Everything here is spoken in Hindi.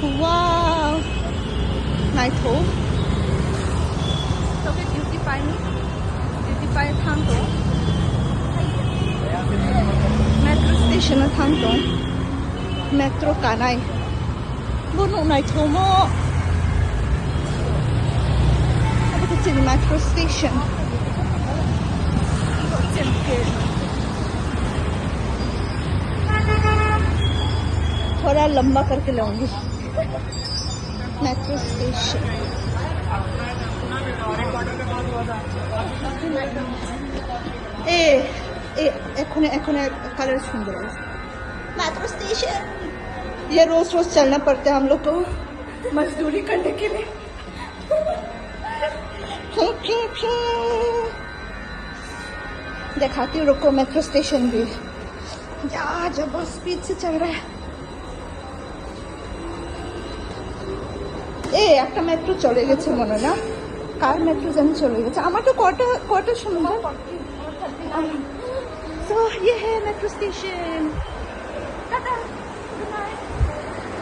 Wow! Night home. 저게 뷰티파이니? 뷰티파이 탄동. 메트로 스테이션은 탄동. 메트로 가나이. 뭐노 나이트 홈어. It's in the metro station. थोड़ा लंबा करके लाऊंगी मेट्रो स्टेशन এখন कलर सुंदर है मेट्रो स्टेशन ये रोज रोज चलना पड़ता है हम लोग को मजदूरी करने के लिए दिखाती हूँ रुको मेट्रो स्टेशन भी जब बहुत स्पीड से चल रहा है একটা মেট্রো চলে গেছে মনে না কার মেট্রো জানি চলে গেছে আমার তো কটা শুনলাম তো ये है मेट्रो स्टेशन